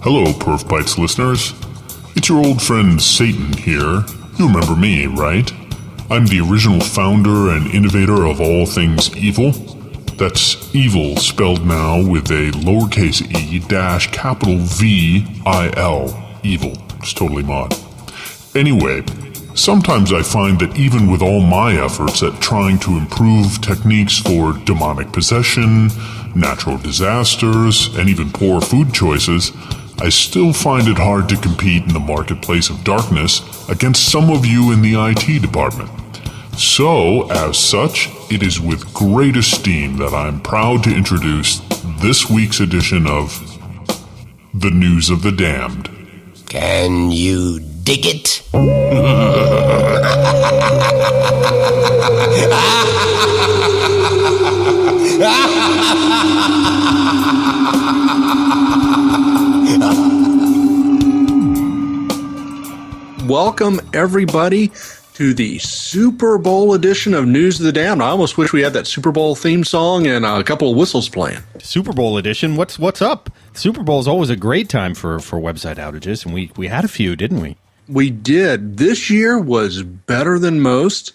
Hello, PerfBytes listeners. It's your old friend Satan here. You remember me, right? I'm the original founder and innovator of all things evil. That's evil spelled now with a lowercase e dash capital V-I-L. Evil. It's totally mod. Anyway, sometimes I find that even with all my efforts at trying to improve techniques for demonic possession, natural disasters, and even poor food choices, I still find it hard to compete in the marketplace of darkness against some of you in the IT department. So, as such, it is with great esteem that I'm proud to introduce this week's edition of The News of the Damned. Can you dig it? Welcome, everybody, to the Super Bowl edition of News of the Damned. I almost wish we had that Super Bowl theme song and a couple of whistles playing. Super Bowl edition? What's up? Super Bowl is always a great time for website outages, and we had a few, didn't we? We did. This year was better than most,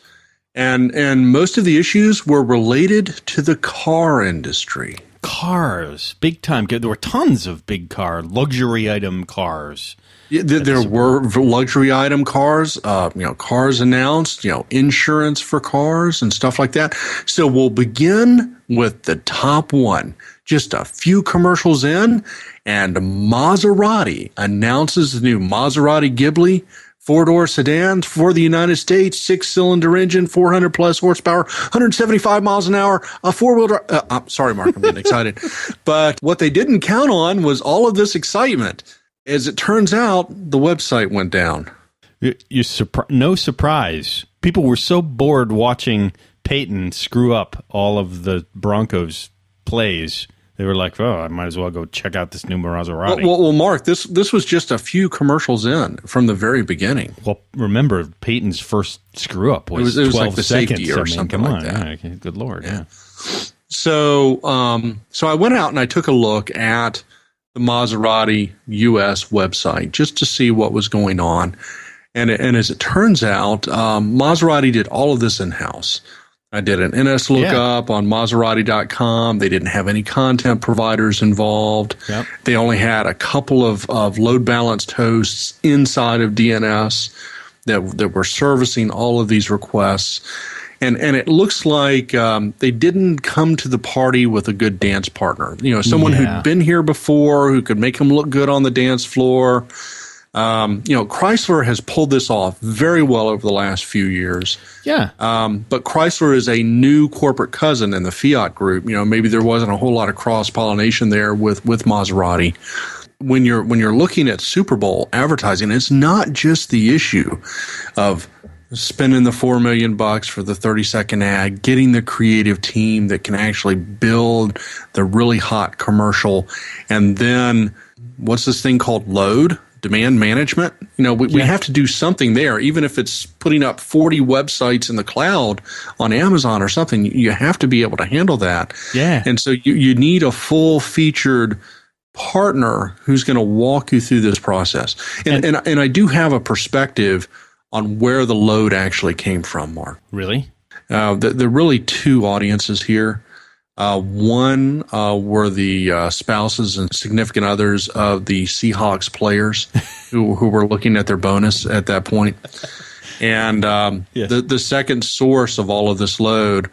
and most of the issues were related to the car industry. Cars, big time. There were tons of big car, luxury item cars. Yeah, there were luxury item cars, cars announced, insurance for cars and stuff like that. So we'll begin with the top one. Just a few commercials in, and Maserati announces the new Maserati Ghibli four-door sedans for the United States, six-cylinder engine, 400-plus horsepower, 175 miles an hour, a four-wheel drive. Sorry, Mark, I'm getting excited. But what they didn't count on was all of this excitement. As it turns out, the website went down. No surprise. People were so bored watching Peyton screw up all of the Broncos plays. They were like, "Oh, I might as well go check out this new Maserati." Well, Mark, this was just a few commercials in from the very beginning. Well, remember Peyton's first screw up was 12 like the seconds. Safety or something like that. Yeah, good Lord, yeah. So I went out and I took a look at the Maserati US website just to see what was going on. And as it turns out, Maserati did all of this in-house. I did an NS lookup on Maserati.com. They didn't have any content providers involved. Yep. They only had a couple of load balanced hosts inside of DNS that were servicing all of these requests. And it looks like they didn't come to the party with a good dance partner. Someone who'd been here before, who could make them look good on the dance floor. Chrysler has pulled this off very well over the last few years. Yeah. But Chrysler is a new corporate cousin in the Fiat group. Maybe there wasn't a whole lot of cross-pollination there with Maserati. When you're looking at Super Bowl advertising, it's not just the issue of spending the $4 million for the 30-second ad, getting the creative team that can actually build the really hot commercial, and then what's this thing called load? Demand management. We have to do something there, even if it's putting up 40 websites in the cloud on Amazon or something. You have to be able to handle that. Yeah. And so you need a full-featured partner who's going to walk you through this process. And I do have a perspective on where the load actually came from, Mark. Really? There are really two audiences here. One were the spouses and significant others of the Seahawks players who were looking at their bonus at that point. And the second source of all of this load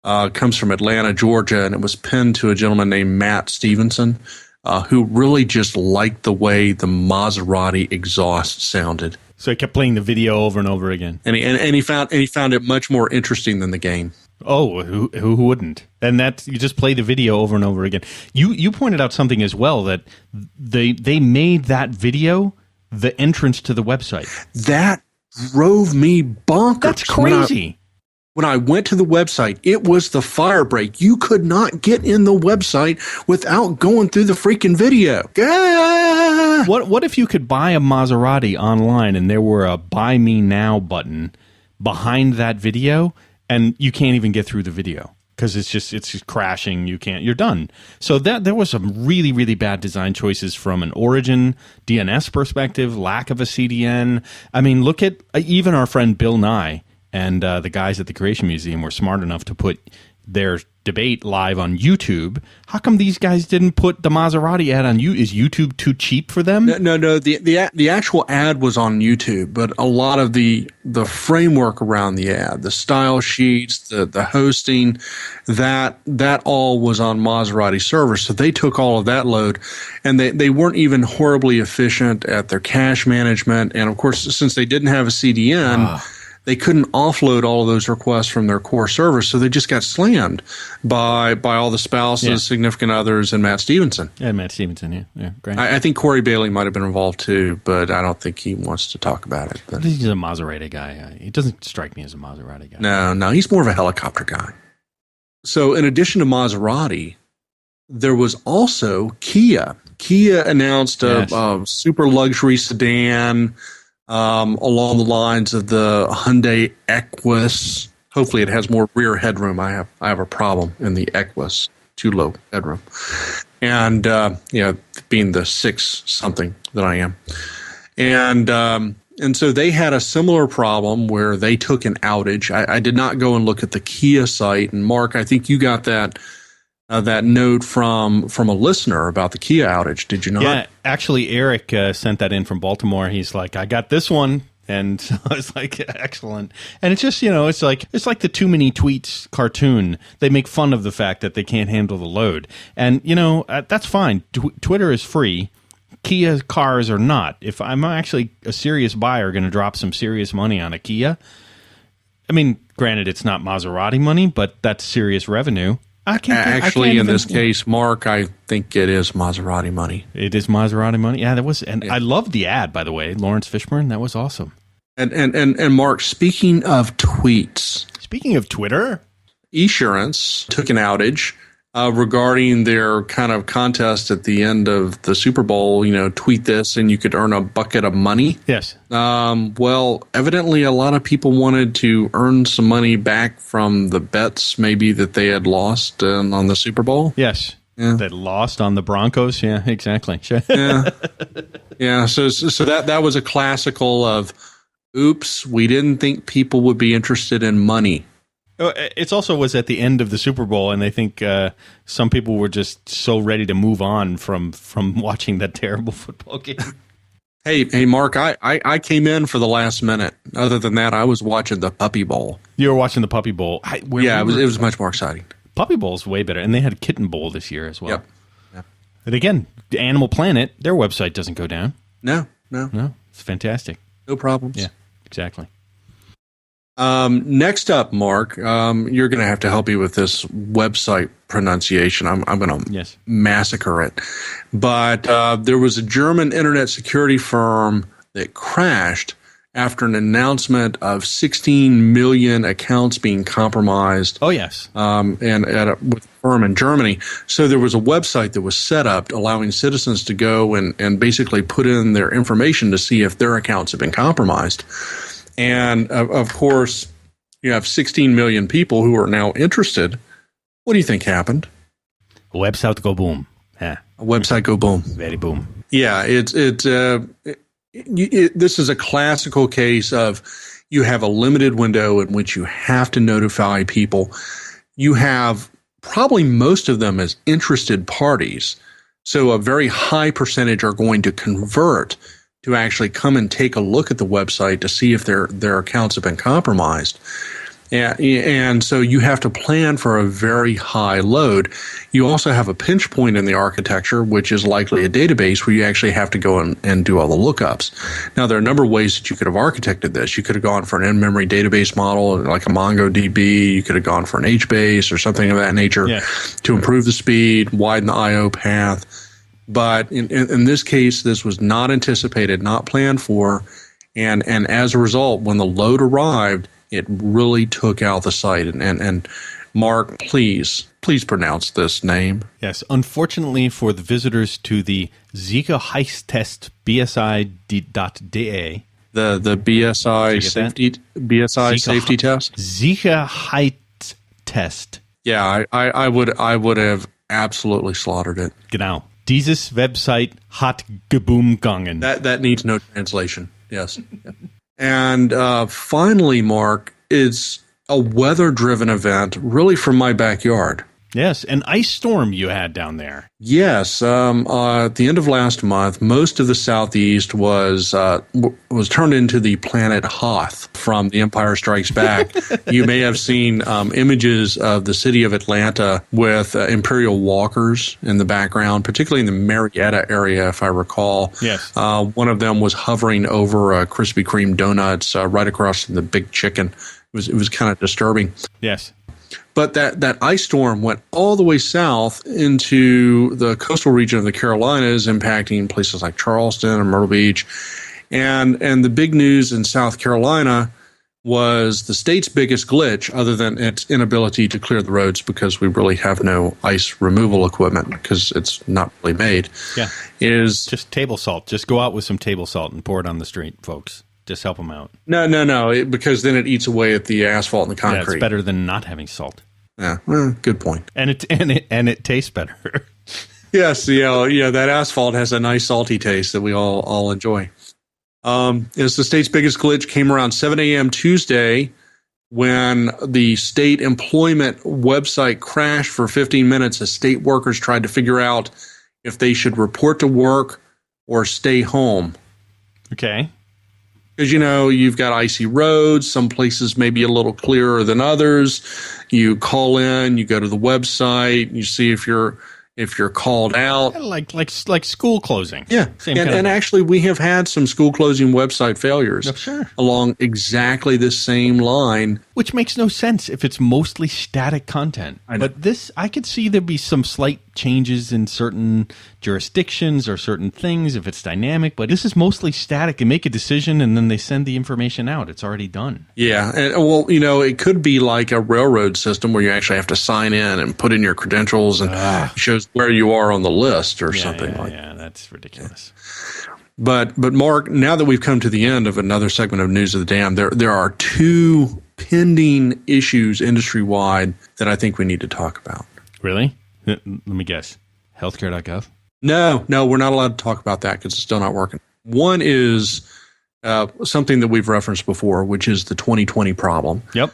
comes from Atlanta, Georgia, and it was pinned to a gentleman named Matt Stevenson, who really just liked the way the Maserati exhaust sounded. So he kept playing the video over and over again, and he found it much more interesting than the game. Oh, who wouldn't? And that you just play the video over and over again. You pointed out something as well, that they made that video the entrance to the website. That drove me bonkers. That's crazy. When I went to the website, it was the fire break. You could not get in the website without going through the freaking video. Ah! What if you could buy a Maserati online and there were a Buy Me Now button behind that video, and you can't even get through the video because it's just crashing. You're done. So there was some really, really bad design choices from an origin DNS perspective, lack of a CDN. I mean, look at even our friend Bill Nye and the guys at the Creation Museum were smart enough to put their debate live on YouTube. How come these guys didn't put the Maserati ad on you? Is YouTube too cheap for them? No. The actual ad was on YouTube, but a lot of the framework around the ad, the style sheets, the hosting, that all was on Maserati servers. So they took all of that load, and they weren't even horribly efficient at their cache management. And of course, since they didn't have a CDN, they couldn't offload all of those requests from their core servers, so they just got slammed by all the spouses, significant others, and Matt Stevenson. Yeah, Matt Stevenson, yeah, great. I think Corey Bailey might have been involved too, but I don't think he wants to talk about it. But he's a Maserati guy. He doesn't strike me as a Maserati guy. No, he's more of a helicopter guy. So in addition to Maserati, there was also Kia. Kia announced a super luxury sedan, along the lines of the Hyundai Equus. Hopefully it has more rear headroom. I have a problem in the Equus, too low headroom. And, being the 6-something that I am. And so they had a similar problem where they took an outage. I did not go and look at the Kia site. And Mark, I think you got that note from a listener about the Kia outage, did you not? Yeah, actually, Eric sent that in from Baltimore. He's like, I got this one, and so I was like, excellent. And it's just, it's like the Too Many Tweets cartoon. They make fun of the fact that they can't handle the load, and that's fine. Twitter is free. Kia cars are not. If I'm actually a serious buyer, going to drop some serious money on a Kia. I mean, granted, it's not Maserati money, but that's serious revenue. In this case, Mark, I think it is Maserati money. It is Maserati money. Yeah, that was, and I love the ad, by the way. Lawrence Fishburne, that was awesome. And Mark, speaking of tweets, speaking of Twitter, Esurance took an outage regarding their kind of contest at the end of the Super Bowl. Tweet this and you could earn a bucket of money. Yes. Well, evidently a lot of people wanted to earn some money back from the bets maybe that they had lost on the Super Bowl. Yes. Yeah. That lost on the Broncos. Yeah, exactly. Yeah. So that was a classical of, oops, we didn't think people would be interested in money. It also was at the end of the Super Bowl, and I think some people were just so ready to move on from watching that terrible football game. Hey, Mark, I came in for the last minute. Other than that, I was watching the Puppy Bowl. You were watching the Puppy Bowl. It was much more exciting. Puppy Bowl is way better, and they had a Kitten Bowl this year as well. Yep. And again, Animal Planet, their website doesn't go down. No, it's fantastic. No problems. Yeah, exactly. Next up, Mark, you're going to have to help me with this website pronunciation. I'm going to massacre it. But there was a German internet security firm that crashed after an announcement of 16 million accounts being compromised. Oh, yes. And with a firm in Germany. So there was a website that was set up allowing citizens to go and basically put in their information to see if their accounts have been compromised. And, of course, you have 16 million people who are now interested. What do you think happened? A website go boom. Yeah. A website go boom. Very boom. Yeah, this is a classical case of you have a limited window in which you have to notify people. You have probably most of them as interested parties. So a very high percentage are going to convert to actually come and take a look at the website to see if their accounts have been compromised. And so you have to plan for a very high load. You also have a pinch point in the architecture, which is likely a database where you actually have to go and do all the lookups. Now, there are a number of ways that you could have architected this. You could have gone for an in-memory database model like a MongoDB. You could have gone for an HBase or something of that nature to improve the speed, widen the I/O path. But in this case, this was not anticipated, not planned for. And as a result, when the load arrived, it really took out the site. And Mark, please pronounce this name. Yes. Unfortunately for the visitors to the Sicherheitstest BSI.de. The BSI safety test? Sicherheitstest. Yeah, I would have absolutely slaughtered it. Genau. Dieses Website hat geboomgangen. That needs no translation. Yes. Yeah. And finally, Mark, it's a weather-driven event, really from my backyard. Yes, an ice storm you had down there. Yes, at the end of last month, most of the southeast was turned into the planet Hoth from The Empire Strikes Back. You may have seen images of the city of Atlanta with Imperial walkers in the background, particularly in the Marietta area, if I recall. Yes. One of them was hovering over Krispy Kreme donuts right across from the Big Chicken. It was kind of disturbing. Yes. But that ice storm went all the way south into the coastal region of the Carolinas, impacting places like Charleston and Myrtle Beach. And the big news in South Carolina was the state's biggest glitch, other than its inability to clear the roads because we really have no ice removal equipment because it's not really made. Yeah. Is just table salt. Just go out with some table salt and pour it on the street, folks. Just help them out. No, because then it eats away at the asphalt and the concrete. Yeah, it's better than not having salt. Yeah, well, good point. And it tastes better. Yes, yeah, that asphalt has a nice salty taste that we all enjoy. It's the state's biggest glitch came around 7 a.m. Tuesday when the state employment website crashed for 15 minutes as state workers tried to figure out if they should report to work or stay home. Okay. Because, you've got icy roads. Some places may be a little clearer than others. You call in, you go to the website, you see if you're called out. Like school closing. Yeah. And actually, we have had some school closing website failures along exactly the same line. Which makes no sense if it's mostly static content. But this, I could see there'd be some slight changes in certain jurisdictions or certain things if it's dynamic, but this is mostly static. They make a decision and then they send the information out. It's already done. Yeah. And, well, it could be like a railroad system where you actually have to sign in and put in your credentials and it shows where you are on the list or something like that. Yeah, that's ridiculous. But Mark, now that we've come to the end of another segment of News of the Dam, there are two pending issues industry-wide that I think we need to talk about. Really? Let me guess. Healthcare.gov? No, we're not allowed to talk about that because it's still not working. One is something that we've referenced before, which is the 2020 problem. Yep.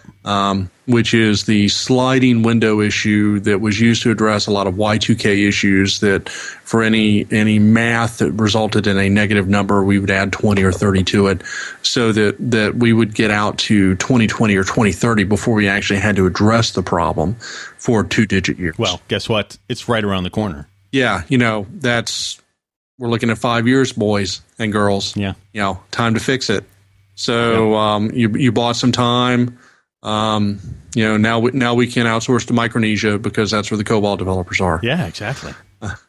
Which is the sliding window issue that was used to address a lot of Y2K issues that for any math that resulted in a negative number, we would add 20 or 30 to it so that we would get out to 2020 or 2030 before we actually had to address the problem for 2-digit years. Well, guess what? It's right around the corner. Yeah, we're looking at 5 years, boys and girls. Yeah. Time to fix it. So you bought some time. Now we can outsource to Micronesia because that's where the COBOL developers are. Yeah, exactly.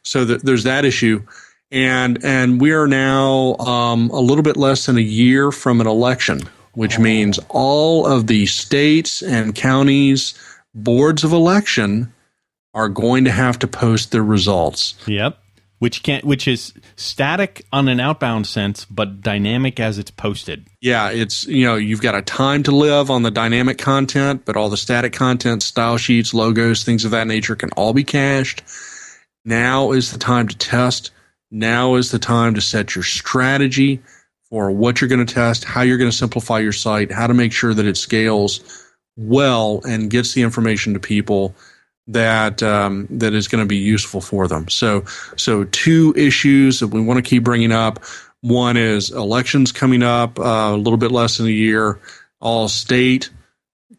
So there's that issue. And we are now a little bit less than a year from an election, which means all of the states and counties boards of election are going to have to post their results. Yep. Which is static on an outbound sense, but dynamic as it's posted. Yeah, it's you've got a time to live on the dynamic content, but all the static content, style sheets, logos, things of that nature can all be cached. Now is the time to test. Now is the time to set your strategy for what you're going to test, how you're going to simplify your site, how to make sure that it scales well and gets the information to people that is going to be useful for them. So two issues that we want to keep bringing up. One is elections coming up a little bit less than a year. All state,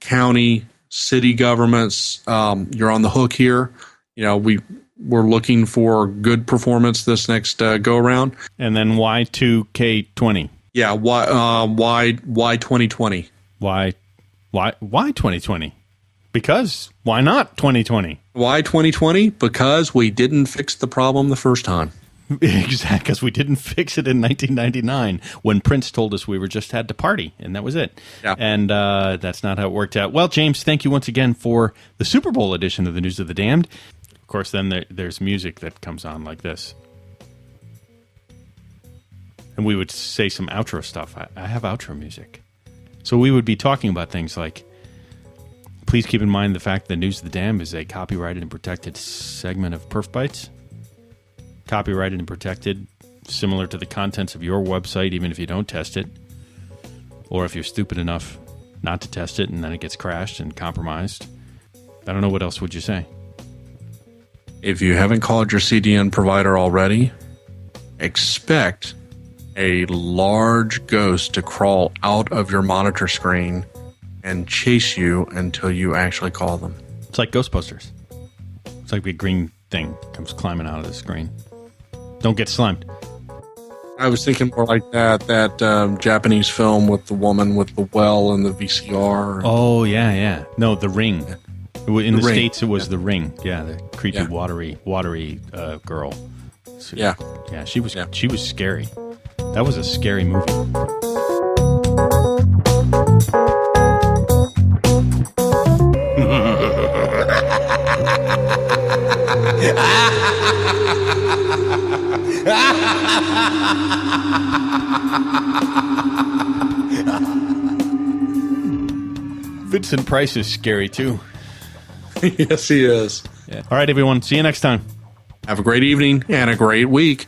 county, city governments, you're on the hook here. We're looking for good performance this next go around. And then Y2K20. Yeah, why 2020? Why 2020? Because why not 2020? Why 2020? Because we didn't fix the problem the first time. Exactly, because we didn't fix it in 1999 when Prince told us we were just had to party, and that was it. Yeah. And that's not how it worked out. Well, James, thank you once again for the Super Bowl edition of the News of the Damned. Of course, then there's music that comes on like this. And we would say some outro stuff. I have outro music. So we would be talking about things like, Please keep in mind the fact that News of the Dam is a copyrighted and protected segment of PerfBytes. Copyrighted and protected, similar to the contents of your website, even if you don't test it. Or if you're stupid enough not to test it and then it gets crashed and compromised. I don't know, what else would you say? If you haven't called your CDN provider already, expect a large ghost to crawl out of your monitor screen and chase you until you actually call them. It's like Ghostbusters. It's like a green thing comes climbing out of the screen. Don't get slimed. I was thinking more like that Japanese film with the woman with the well and the VCR. Oh, yeah. No, The Ring. In the Ring. States, it was The Ring. Yeah, the creepy, watery girl. So, Yeah. Yeah, she was scary. That was a scary movie. Vincent Price is scary too. Yes, he is. Yeah. All right, everyone. See you next time. Have a great evening and a great week.